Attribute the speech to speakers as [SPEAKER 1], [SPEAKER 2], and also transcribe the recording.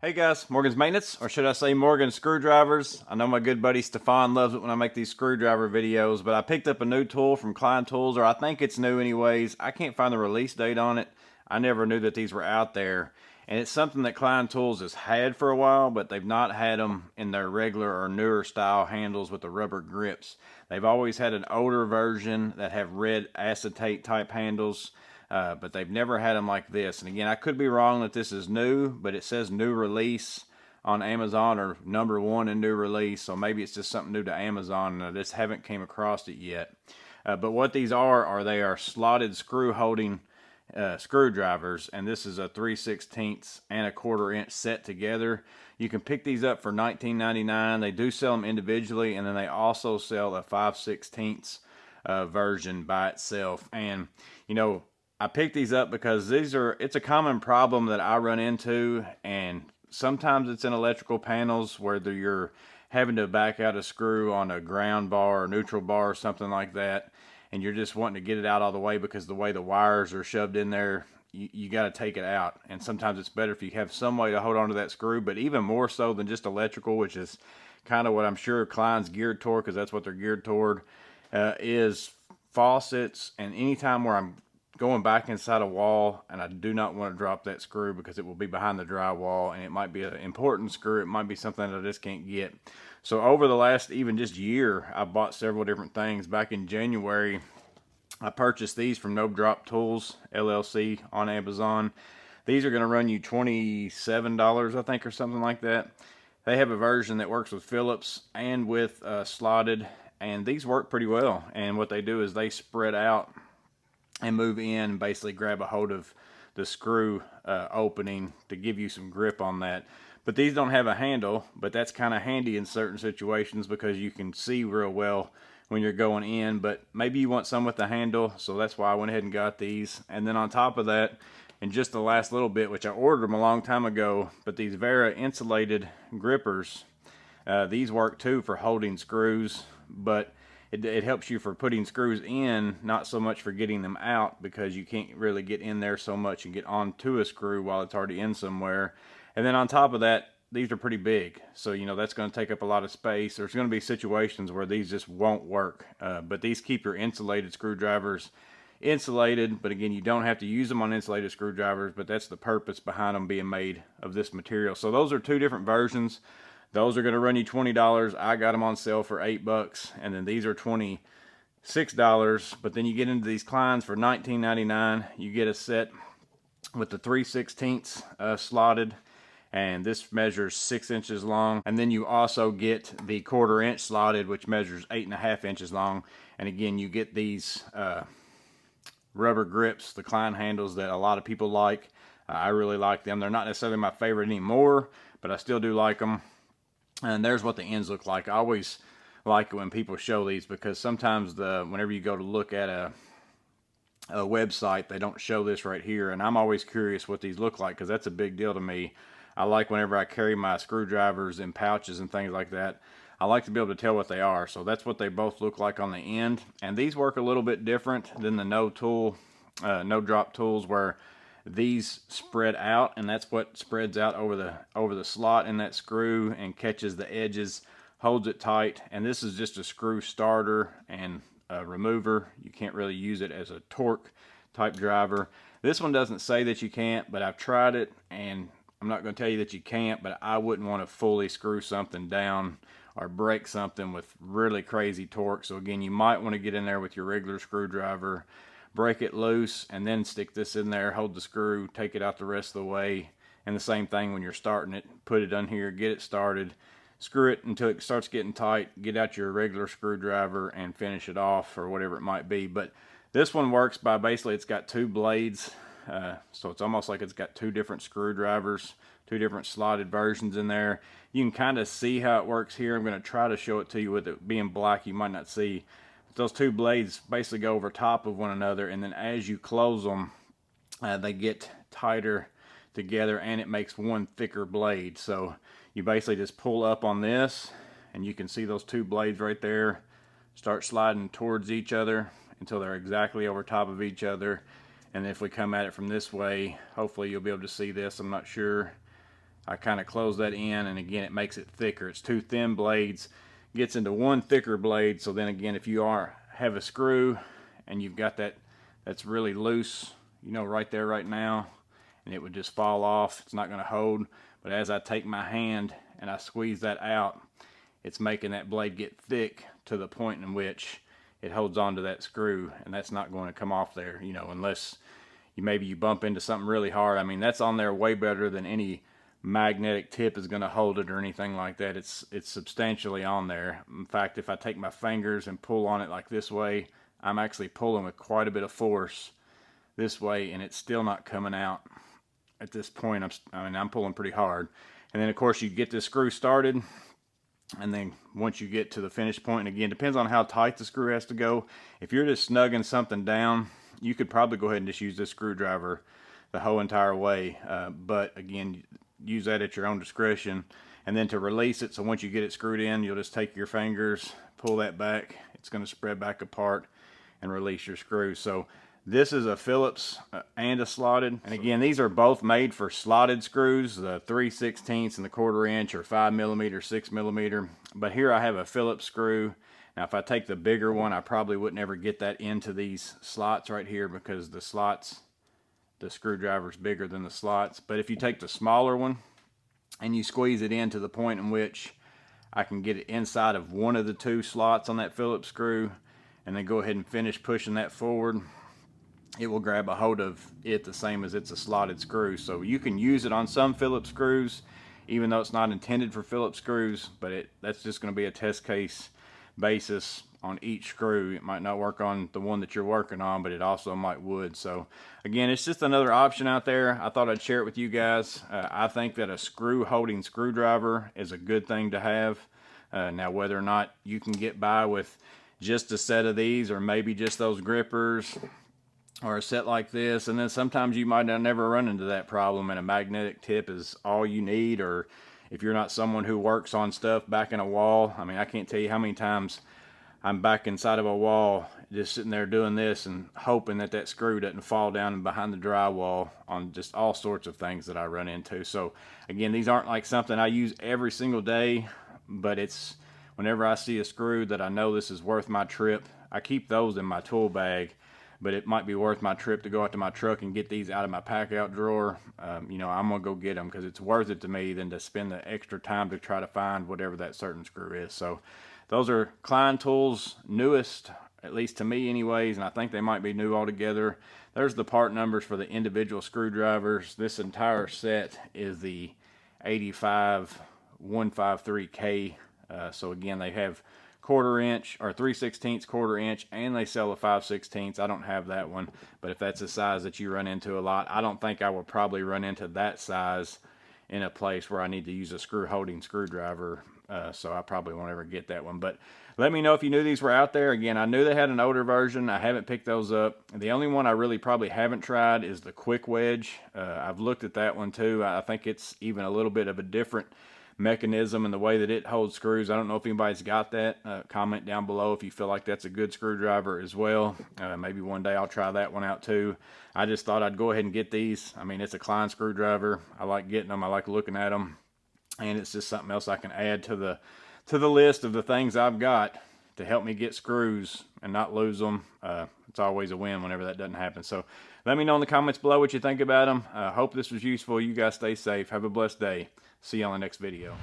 [SPEAKER 1] Hey guys, Morgan's Maintenance, or should I say Morgan Screwdrivers. I know my good buddy Stefan loves it when I make these screwdriver videos, but I picked up a new tool from Klein Tools, or I think it's new anyways. I can't find the release date on it. I never knew that these were out there. And it's something that Klein Tools has had for a while, but they've not had them in their regular or newer style handles with the rubber grips. They've always had an older version that have red acetate type handles. But they've never had them like this. And again, I could be wrong that this is new, but it says new release on Amazon, or #1 in new release. So maybe it's just something new to Amazon and I just haven't came across it yet. But what these are they are slotted screw holding screwdrivers, and this is a 3/16 and a 1/4 inch set together. You can pick these up for $19.99. They do sell them individually, and then they also sell a 5/16 version by itself. And you know, I picked these up because it's a common problem that I run into, and sometimes it's in electrical panels, whether you're having to back out a screw on a ground bar or neutral bar or something like that, and you're just wanting to get it out all the way because the way the wires are shoved in there, you got to take it out. And sometimes it's better if you have some way to hold on to that screw, but even more so than just electrical, which is kind of what I'm sure Klein's geared toward, because that's what they're geared toward, is faucets. And anytime where I'm going back inside a wall and I do not want to drop that screw because it will be behind the drywall, and it might be an important screw, it might be something that I just can't get. So over the last even just year, I bought several different things. Back in January, I purchased these from No Drop Tools LLC on Amazon. These are going to run you $27, I think, or something like that. They have a version that works with Phillips and with slotted, and these work pretty well. And what they do is they spread out and move in, basically grab a hold of the screw opening to give you some grip on that. But these don't have a handle, but that's kind of handy in certain situations because you can see real well when you're going in. But maybe you want some with the handle, so that's why I went ahead and got these. And then on top of that, in just the last little bit, which I ordered them a long time ago, but these Vera insulated grippers, these work too for holding screws, but it helps you for putting screws in, not so much for getting them out, because you can't really get in there so much and get onto a screw while it's already in somewhere. And then on top of that, these are pretty big, so you know that's going to take up a lot of space. There's going to be situations where these just won't work, but these keep your insulated screwdrivers insulated. But again, you don't have to use them on insulated screwdrivers, but that's the purpose behind them being made of this material. So those are two different versions. Those are going to run you $20. I got them on sale for $8, and then these are $26. But then you get into these Kleins for $19.99. You get a set with the 3/16 slotted, and this measures 6 inches long. And then you also get the 1/4 inch slotted, which measures 8.5 inches long. And again, you get these rubber grips, the Klein handles that a lot of people like. I really like them. They're not necessarily my favorite anymore, but I still do like them. And there's what the ends look like. I always like it when people show these, because sometimes whenever you go to look at a website, they don't show this right here, and I'm always curious what these look like because that's a big deal to me. I like whenever I carry my screwdrivers in pouches and things like that, I like to be able to tell what they are. So that's what they both look like on the end. And these work a little bit different than the No Drop Tools, where these spread out, and that's what spreads out over the slot in that screw and catches the edges, holds it tight. And this is just a screw starter and a remover. You can't really use it as a torque type driver. This one doesn't say that you can't, but I've tried it, and I'm not going to tell you that you can't, but I wouldn't want to fully screw something down or break something with really crazy torque. So again, you might want to get in there with your regular screwdriver, break it loose, and then stick this in there, hold the screw, take it out the rest of the way. And the same thing when you're starting it, put it on here, get it started, screw it until it starts getting tight, get out your regular screwdriver and finish it off, or whatever it might be. But this one works by basically, it's got two blades, so it's almost like it's got two different screwdrivers, two different slotted versions in there. You can kind of see how it works here. I'm going to try to show it to you. With it being black, you might not see. Those two blades basically go over top of one another, and then as you close them, they get tighter together, and it makes one thicker blade. So you basically just pull up on this, and you can see those two blades right there start sliding towards each other until they're exactly over top of each other. And if we come at it from this way, hopefully you'll be able to see this. I'm not sure I kind of close that in, and again, it makes it thicker. It's two thin blades, gets into one thicker blade. So then again, if you have a screw and you've got that's really loose, you know, right there right now, and it would just fall off, it's not going to hold. But as I take my hand and I squeeze that out, it's making that blade get thick to the point in which it holds onto that screw, and that's not going to come off there, you know, unless maybe you bump into something really hard. I mean, that's on there way better than any magnetic tip is going to hold it or anything like that. It's substantially on there. In fact, if I take my fingers and pull on it like this way, I'm actually pulling with quite a bit of force this way, and it's still not coming out. At this point, I'm pulling pretty hard. And then of course you get this screw started, and then once you get to the finish point, and again, depends on how tight the screw has to go. If you're just snugging something down, you could probably go ahead and just use this screwdriver the whole entire way. But again, use that at your own discretion. And then to release it, so once you get it screwed in, you'll just take your fingers, pull that back. It's going to spread back apart and release your screw. So this is a Phillips and a slotted. And again, these are both made for slotted screws, the 3/16 and the 1/4 inch, or 5mm, 6mm. But here I have a Phillips screw. Now if I take the bigger one, I probably wouldn't ever get that into these slots right here, because the slots, the screwdriver's bigger than the slots. But if you take the smaller one and you squeeze it in to the point in which I can get it inside of one of the two slots on that Phillips screw, and then go ahead and finish pushing that forward, it will grab a hold of it the same as it's a slotted screw. So you can use it on some Phillips screws, even though it's not intended for Phillips screws, but that's just going to be a test case basis on each screw. It might not work on the one that you're working on, but it also might would. So again, it's just another option out there. I thought I'd share it with you guys. I think that a screw holding screwdriver is a good thing to have. Now whether or not you can get by with just a set of these, or maybe just those grippers, or a set like this, and then sometimes you might never run into that problem and a magnetic tip is all you need. Or if you're not someone who works on stuff back in a wall, I mean, I can't tell you how many times I'm back inside of a wall just sitting there doing this and hoping that that screw doesn't fall down behind the drywall on just all sorts of things that I run into. So again, these aren't like something I use every single day, but it's whenever I see a screw that I know this is worth my trip. I keep those in my tool bag, but it might be worth my trip to go out to my truck and get these out of my pack out drawer. You know, I'm gonna go get them because it's worth it to me than to spend the extra time to try to find whatever that certain screw is. So those are Klein Tools' newest, at least to me anyways, and I think they might be new altogether. There's the part numbers for the individual screwdrivers. This entire set is the 85153K. So again, they have 1/4 inch or 3/16 1/4 inch, and they sell a 5/16. I don't have that one, but if that's a size that you run into a lot, I don't think I will probably run into that size in a place where I need to use a screw holding screwdriver. So I probably won't ever get that one. But let me know if you knew these were out there. Again, I knew they had an older version. I haven't picked those up. The only one I really probably haven't tried is the Quick Wedge. I've looked at that one too. I think it's even a little bit of a different mechanism in the way that it holds screws. I don't know if anybody's got that. Comment down below if you feel like that's a good screwdriver as well. Maybe one day I'll try that one out too. I just thought I'd go ahead and get these. I mean, it's a Klein screwdriver. I like getting them. I like looking at them, and it's just something else I can add to the list of the things I've got to help me get screws and not lose them. It's always a win whenever that doesn't happen. So let me know in the comments below what you think about them. Hope this was useful. You guys stay safe. Have a blessed day. See you on the next video.